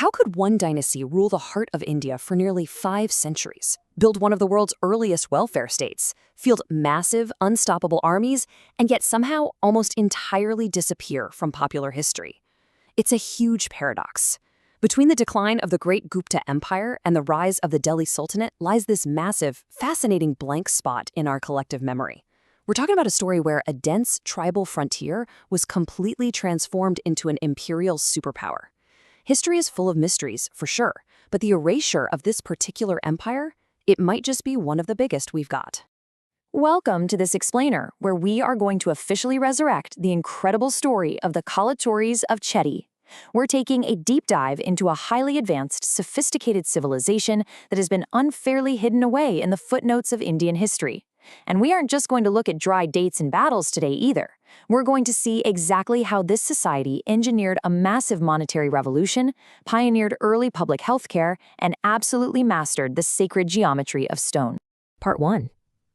How could one dynasty rule the heart of India for nearly 5 centuries, build one of the world's earliest welfare states, field massive, unstoppable armies, and yet somehow almost entirely disappear from popular history? It's a huge paradox. Between the decline of the Great Gupta Empire and the rise of the Delhi Sultanate lies this massive, fascinating blank spot in our collective memory. We're talking about a story where a dense tribal frontier was completely transformed into an imperial superpower. History is full of mysteries, for sure, but the erasure of this particular empire, it might just be one of the biggest we've got. Welcome to this explainer, where we are going to officially resurrect the incredible story of the Kalachuris of Chedi. We're taking a deep dive into a highly advanced, sophisticated civilization that has been unfairly hidden away in the footnotes of Indian history. And we aren't just going to look at dry dates and battles today either. We're going to see exactly how this society engineered a massive monetary revolution, pioneered early public health care, and absolutely mastered the sacred geometry of stone. Part 1.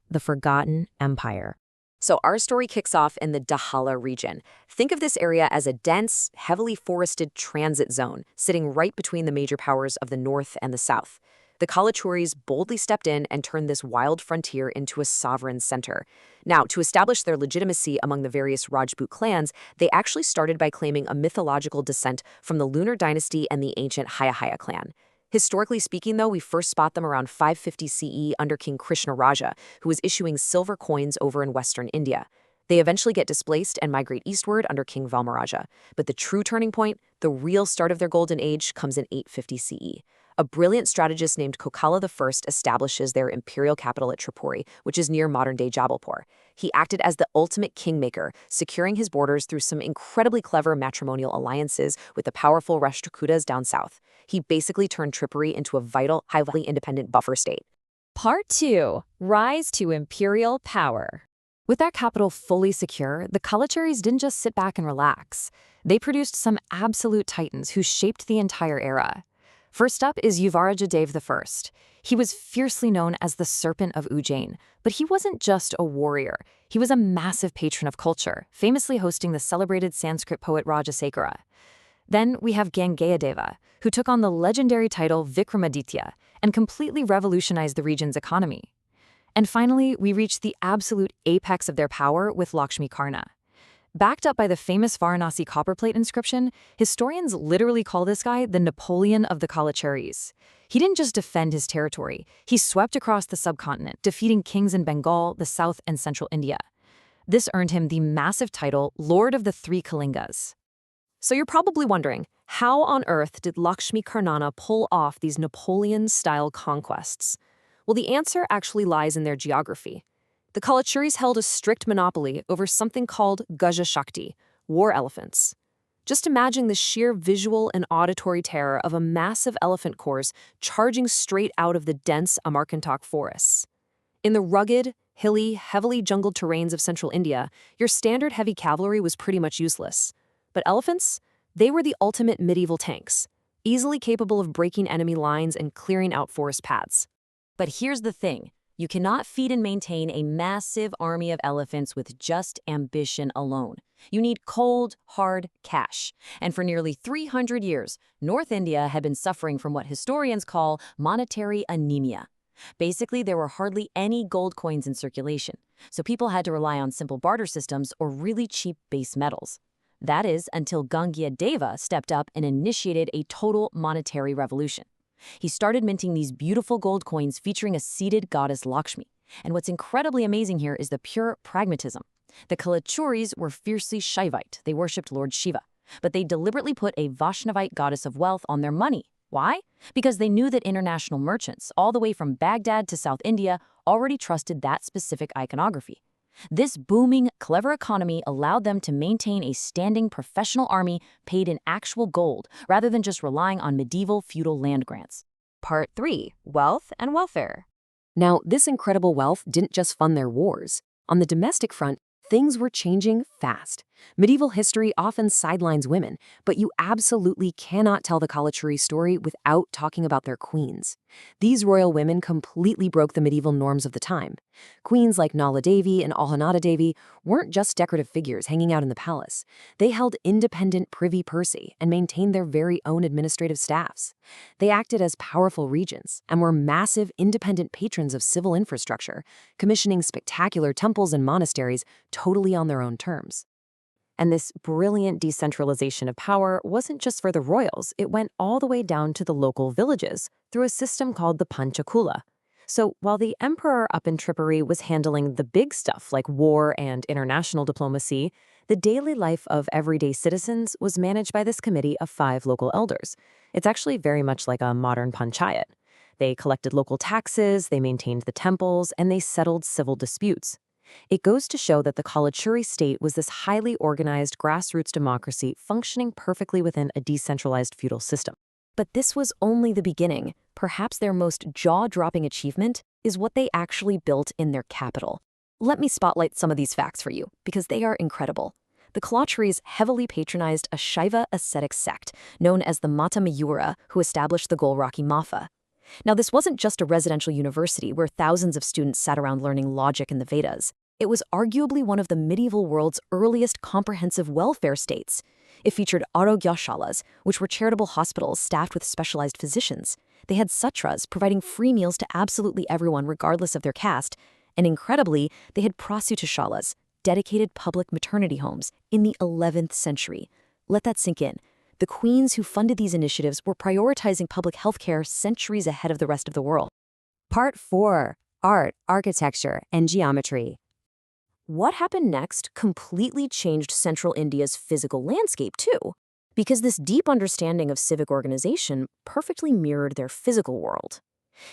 The Forgotten Empire. So our story kicks off in the Dahala region. Think of this area as a dense, heavily forested transit zone, sitting right between the major powers of the north and the south. The Kalachuris boldly stepped in and turned this wild frontier into a sovereign center. Now, to establish their legitimacy among the various Rajput clans, they actually started by claiming a mythological descent from the Lunar Dynasty and the ancient Haihaya clan. Historically speaking, though, we first spot them around 550 CE under King Krishna Raja, who was issuing silver coins over in western India. They eventually get displaced and migrate eastward under King Valmaraja. But the true turning point, the real start of their golden age, comes in 850 CE. A brilliant strategist named Kokalla I establishes their imperial capital at Tripuri, which is near modern-day Jabalpur. He acted as the ultimate kingmaker, securing his borders through some incredibly clever matrimonial alliances with the powerful Rashtrakutas down south. He basically turned Tripuri into a vital, highly independent buffer state. Part 2. Rise to Imperial Power. With that capital fully secure, the Kalachuris didn't just sit back and relax. They produced some absolute titans who shaped the entire era. First up is Vikramaditya I. He was fiercely known as the Serpent of Ujjain, but he wasn't just a warrior. He was a massive patron of culture, famously hosting the celebrated Sanskrit poet Rajasekara. Then we have Gangeyadeva, who took on the legendary title Vikramaditya and completely revolutionized the region's economy. And finally, we reach the absolute apex of their power with Lakshmi-Karna. Backed up by the famous Varanasi copperplate inscription, historians literally call this guy the Napoleon of the Kalachuris. He didn't just defend his territory, he swept across the subcontinent, defeating kings in Bengal, the south and central India. This earned him the massive title Lord of the Three Kalingas. So you're probably wondering, how on earth did Lakshmi-Karna pull off these Napoleon-style conquests? Well, the answer actually lies in their geography. The Kalachuris held a strict monopoly over something called Gaja Shakti, war elephants. Just imagine the sheer visual and auditory terror of a massive elephant corps charging straight out of the dense Amarkantak forests. In the rugged, hilly, heavily jungled terrains of central India, your standard heavy cavalry was pretty much useless. But elephants? They were the ultimate medieval tanks, easily capable of breaking enemy lines and clearing out forest paths. But here's the thing. You cannot feed and maintain a massive army of elephants with just ambition alone. You need cold, hard cash. And for nearly 300 years, North India had been suffering from what historians call monetary anemia. Basically, there were hardly any gold coins in circulation, so people had to rely on simple barter systems or really cheap base metals. That is, until Gangeyadeva stepped up and initiated a total monetary revolution. He started minting these beautiful gold coins featuring a seated goddess Lakshmi. And what's incredibly amazing here is the pure pragmatism. The Kalachuris were fiercely Shaivite. They worshipped Lord Shiva. But they deliberately put a Vaishnavite goddess of wealth on their money. Why? Because they knew that international merchants, all the way from Baghdad to South India, already trusted that specific iconography. This booming, clever economy allowed them to maintain a standing professional army paid in actual gold, rather than just relying on medieval feudal land grants. Part 3. Wealth and welfare. Now, this incredible wealth didn't just fund their wars. On the domestic front, things were changing fast. Medieval history often sidelines women, but you absolutely cannot tell the Kalachuri story without talking about their queens. These royal women completely broke the medieval norms of the time. Queens like Nala Devi and Alhanada Devi weren't just decorative figures hanging out in the palace. They held independent privy pursie and maintained their very own administrative staffs. They acted as powerful regents and were massive independent patrons of civil infrastructure, commissioning spectacular temples and monasteries totally on their own terms. And this brilliant decentralization of power wasn't just for the royals, it went all the way down to the local villages through a system called the Panchakula. So while the emperor up in Tripuri was handling the big stuff like war and international diplomacy, the daily life of everyday citizens was managed by this committee of 5 local elders. It's actually very much like a modern panchayat. They collected local taxes, they maintained the temples, and they settled civil disputes. It goes to show that the Kalachuri state was this highly organized grassroots democracy functioning perfectly within a decentralized feudal system. But this was only the beginning. Perhaps their most jaw-dropping achievement is what they actually built in their capital. Let me spotlight some of these facts for you, because they are incredible. The Kalachuris heavily patronized a Shaiva ascetic sect known as the Mata Mayura, who established the Golraki Matha. Now, this wasn't just a residential university where thousands of students sat around learning logic and the Vedas. It was arguably one of the medieval world's earliest comprehensive welfare states. It featured arogyashalas, which were charitable hospitals staffed with specialized physicians. They had sutras, providing free meals to absolutely everyone regardless of their caste. And incredibly, they had prasushalas, dedicated public maternity homes, in the 11th century. Let that sink in. The queens who funded these initiatives were prioritizing public health care centuries ahead of the rest of the world. Part 4. Art, Architecture, and Geometry. What happened next completely changed central India's physical landscape, too, because this deep understanding of civic organization perfectly mirrored their physical world.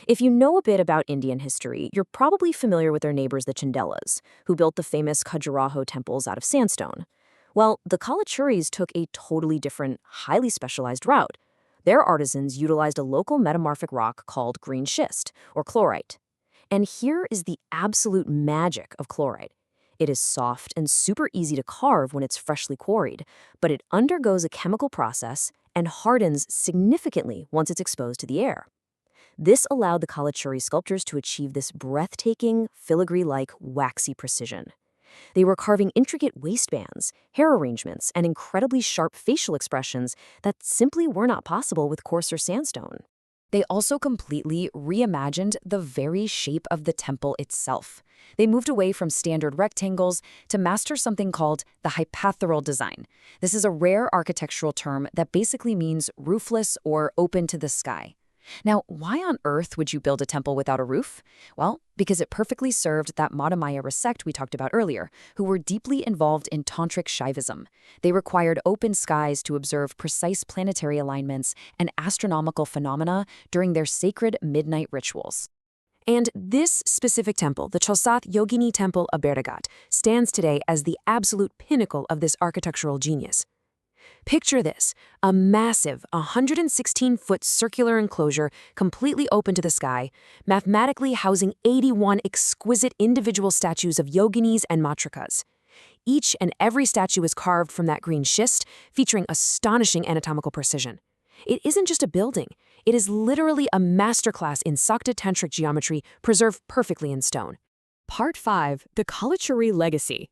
If you know a bit about Indian history, you're probably familiar with their neighbors, the Chandelas, who built the famous Khajuraho temples out of sandstone. Well, the Kalachuris took a totally different, highly specialized route. Their artisans utilized a local metamorphic rock called green schist, or chlorite. And here is the absolute magic of chlorite. It is soft and super easy to carve when it's freshly quarried, but it undergoes a chemical process and hardens significantly once it's exposed to the air. This allowed the Kalachuri sculptors to achieve this breathtaking, filigree-like, waxy precision. They were carving intricate waistbands, hair arrangements, and incredibly sharp facial expressions that simply were not possible with coarser sandstone. They also completely reimagined the very shape of the temple itself. They moved away from standard rectangles to master something called the hypatheral design. This is a rare architectural term that basically means roofless or open to the sky. Now, why on earth would you build a temple without a roof? Well, because it perfectly served that Madhya sect we talked about earlier, who were deeply involved in Tantric Shaivism. They required open skies to observe precise planetary alignments and astronomical phenomena during their sacred midnight rituals. And this specific temple, the Chausath Yogini Temple of Berdagat, stands today as the absolute pinnacle of this architectural genius. Picture this, a massive 116-foot circular enclosure completely open to the sky, mathematically housing 81 exquisite individual statues of yoginis and matrikas. Each and every statue is carved from that green schist, featuring astonishing anatomical precision. It isn't just a building, it is literally a masterclass in Sakta Tantric geometry preserved perfectly in stone. Part 5. The Kalachuri Legacy.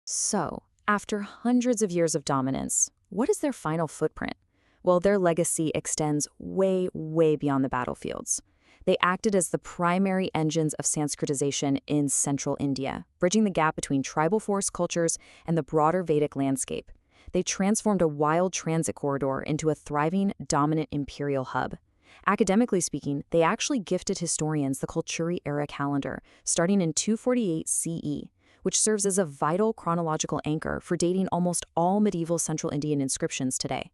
So, after hundreds of years of dominance, what is their final footprint? Well, their legacy extends way, way beyond the battlefields. They acted as the primary engines of Sanskritization in central India, bridging the gap between tribal forest cultures and the broader Vedic landscape. They transformed a wild transit corridor into a thriving, dominant imperial hub. Academically speaking, they actually gifted historians the Kalchuri era calendar, starting in 248 CE, which serves as a vital chronological anchor for dating almost all medieval Central Indian inscriptions today.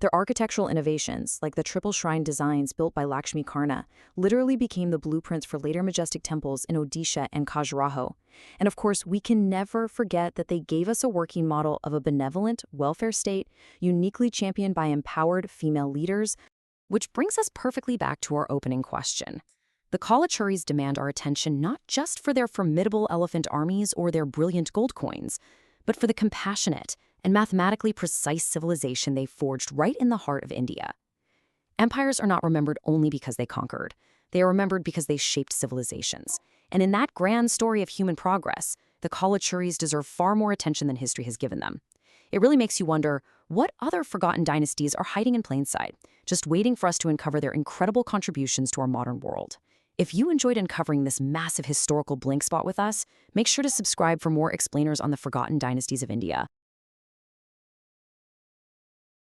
Their architectural innovations, like the triple shrine designs built by Lakshmi Karna, literally became the blueprints for later majestic temples in Odisha and Khajuraho. And of course, we can never forget that they gave us a working model of a benevolent welfare state, uniquely championed by empowered female leaders, which brings us perfectly back to our opening question. The Kalachuris demand our attention not just for their formidable elephant armies or their brilliant gold coins, but for the compassionate, and mathematically precise civilization they forged right in the heart of India. Empires are not remembered only because they conquered. They are remembered because they shaped civilizations. And in that grand story of human progress, the Kalachuris deserve far more attention than history has given them. It really makes you wonder, what other forgotten dynasties are hiding in plain sight, just waiting for us to uncover their incredible contributions to our modern world? If you enjoyed uncovering this massive historical blank spot with us, make sure to subscribe for more explainers on the forgotten dynasties of India.